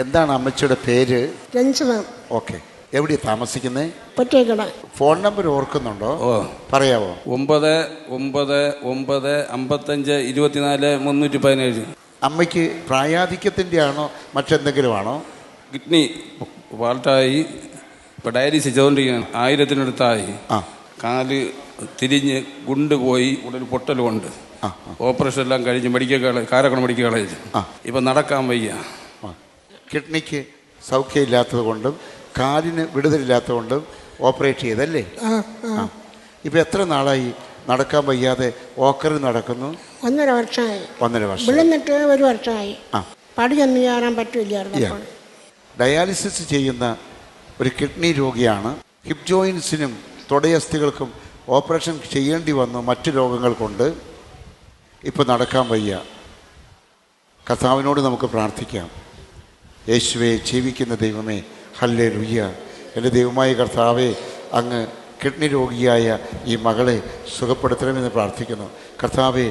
എന്താണ് അമ്മച്ചിയുടെ പേര്? രഞ്ജിത. ഓക്കെ. എവിടെയാണ് താമസിക്കുന്നത്? പൊറ്റേക്കട. ഫോൺ നമ്പർ ഓർക്കുന്നുണ്ടോ? പറയാവോ? 995524 അമ്മയ്ക്ക് പ്രായാധിക്യത്തിൻ്റെ ആണോ മറ്റെന്തെങ്കിലും ആണോ? കിഡ്നി ഫാൾട്ടായി, ഇപ്പോൾ ഡയാലിസിസ് ചെയ്തുകൊണ്ടിരിക്കുകയാണ്. 1000-അടുത്തായി. കാല് തിരിഞ്ഞ് ഗുണ്ടുപോയി, ഉടൽ പൊട്ടലുമുണ്ട്. ഓപ്പറേഷൻ എല്ലാം കഴിഞ്ഞ് കാരക്കുളം മെഡിക്കൽ കോളേജ്. ഇപ്പം നടക്കാൻ വയ്യ. കിഡ്നിക്ക് സൗഖ്യമില്ലാത്തത് കൊണ്ടും കാലിന് വിടുതലില്ലാത്തത് കൊണ്ടും ഓപ്പറേറ്റ് ചെയ്തല്ലേ? ഇപ്പം എത്ര നാളായി നടക്കാൻ വയ്യാതെ ഓക്കറിൽ നടക്കുന്നു? 1.5 വർഷമായി. 1.5 വർഷം. വിളിന്നിട്ട് 1 വർഷമായി. പടിയൊന്നും കയറാൻ പറ്റില്ല. ഡയാലിസിസ് ചെയ്യുന്ന ഒരു കിഡ്നി രോഗിയാണ്. ഹിപ്പ് ജോയിൻസിനും തുടയസ്ഥികൾക്കും ഓപ്പറേഷൻ ചെയ്യേണ്ടി വന്നു മറ്റു രോഗങ്ങൾ കൊണ്ട്. ഇപ്പോൾ നടക്കാൻ വയ്യ. കർത്താവിനോട് നമുക്ക് പ്രാർത്ഥിക്കാം. യേശുവേ, ജീവിക്കുന്ന ദൈവമേ, ഹല്ലേലൂയ. എൻ്റെ ദൈവമായ കർത്താവേ, അങ്ങ് കിഡ്നി രോഗിയായ ഈ മകളെ സുഖപ്പെടുത്തണമെന്ന് പ്രാർത്ഥിക്കുന്നു. കർത്താവേ,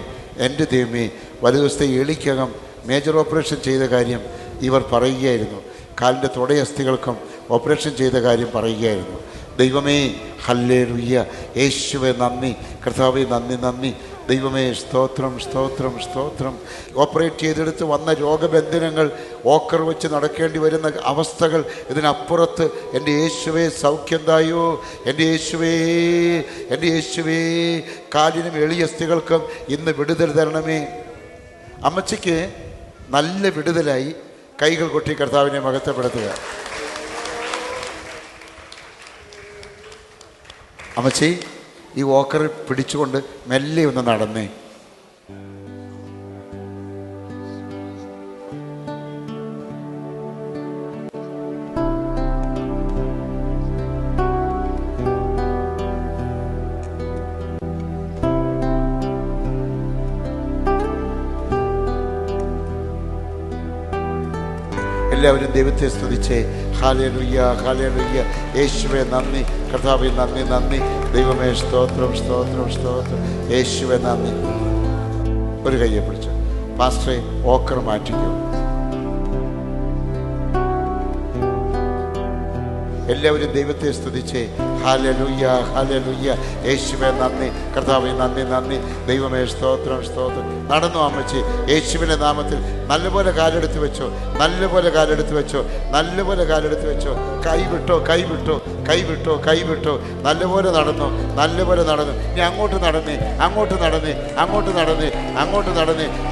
എൻ്റെ ദൈവമേ, വലതുവശത്തെ എളിക്കകം മേജർ ഓപ്പറേഷൻ ചെയ്ത കാര്യം ഇവർ പറയുകയായിരുന്നു. കാലിൻ്റെ തുടയസ്ഥികൾക്കും ഓപ്പറേഷൻ ചെയ്ത കാര്യം പറയുകയായിരുന്നു. ദൈവമേ, ഹല്ലേലൂയ. യേശുവേ നന്ദി. കർത്താവേ, നന്ദി. ദൈവമേ, സ്തോത്രം സ്തോത്രം സ്തോത്രം. ഓപ്പറേറ്റ് ചെയ്തെടുത്ത് വന്ന രോഗബന്ധനങ്ങൾ, ഓക്കർ വെച്ച് നടക്കേണ്ടി വരുന്ന അവസ്ഥകൾ, ഇതിനപ്പുറത്ത് എൻ്റെ യേശുവേ സൗഖ്യം തായോ. എൻ്റെ യേശുവേ കാലിനും എളിയസ്ഥികൾക്കും ഇന്ന് വിടുതൽ തരണമേ. അമ്മച്ചിക്ക് നല്ല വിടുതലായി. കൈകൾ കൊട്ടി കർത്താവിനെ മഹത്വപ്പെടുത്തുക. അമ്മച്ചി, ഈ വോക്കർ പിടിച്ചുകൊണ്ട് മെല്ലെ ഒന്ന് നടന്നേ. എല്ലാവരും ദൈവത്തെ സ്തുതിച്ചേ. Hallelujah, hallelujah. യേശുവേ നന്ദി. കർത്താവേ നന്ദി. ദൈവമേ സ്തോത്രം സ്തോത്രം സ്തോത്രം. യേശുവേ നന്ദി. ഒരു കയ്യെ പിടിച്ചു. പാസ്റ്ററെ, ഓക്കർ മാറ്റിക്കോ. എല്ലാവരും ദൈവത്തെ സ്തുതിച്ചേ. Hallelujah, hallelujah. യേശുവേ നന്ദി. കർത്താവേ നന്ദി. ദൈവമേ സ്തോത്രം സ്തോത്രം. നടന്നു അമ്മച്ചി. യേശുവിൻ്റെ നാമത്തിൽ നല്ലപോലെ കാലെടുത്ത് വെച്ചോ. നല്ലപോലെ കാലെടുത്ത് വെച്ചോ. കൈ വിട്ടോ. നല്ലപോലെ നടന്നു. ഇനി അങ്ങോട്ട് നടന്നേ.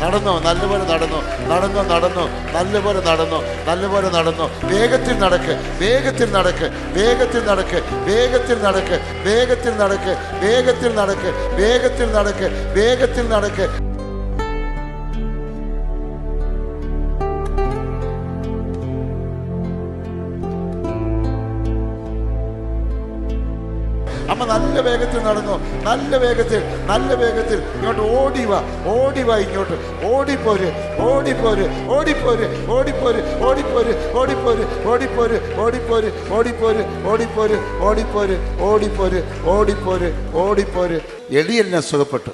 നടന്നോ. നല്ലപോലെ നടന്നു. വേഗത്തിൽ നടക്ക്. അമ്മ നല്ല വേഗത്തിൽ നടന്നു. നല്ല വേഗത്തിൽ ഇങ്ങോട്ട് ഓടിവാ ഇങ്ങോട്ട്. ഓടിപ്പോര്. എളിയെല്ലാം സുഖപ്പെട്ടു.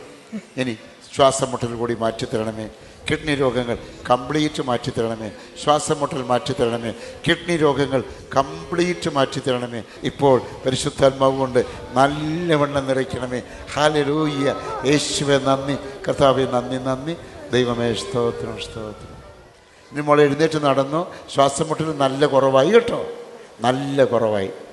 ഇനി ശ്വാസം മുട്ടൽ കൂടി മാറ്റിത്തരണമേ. കിഡ്നി രോഗങ്ങൾ കംപ്ലീറ്റ് മാറ്റിത്തരണമേ. ശ്വാസം മുട്ടൽ മാറ്റിത്തരണമേ. കിഡ്നി രോഗങ്ങൾ കംപ്ലീറ്റ് മാറ്റിത്തരണമേ. ഇപ്പോൾ പരിശുദ്ധാത്മാവ് കൊണ്ട് നല്ലവണ്ണം നിറയ്ക്കണമേ. ഹല്ലേലൂയ. യേശുവേ നന്ദി. കർത്താവേ നന്ദി. ദൈവമേ സ്തോത്രം. ഇനി മോളെ എഴുന്നേറ്റ് നടന്നു. ശ്വാസം മുട്ടൽ നല്ല കുറവായി കേട്ടോ.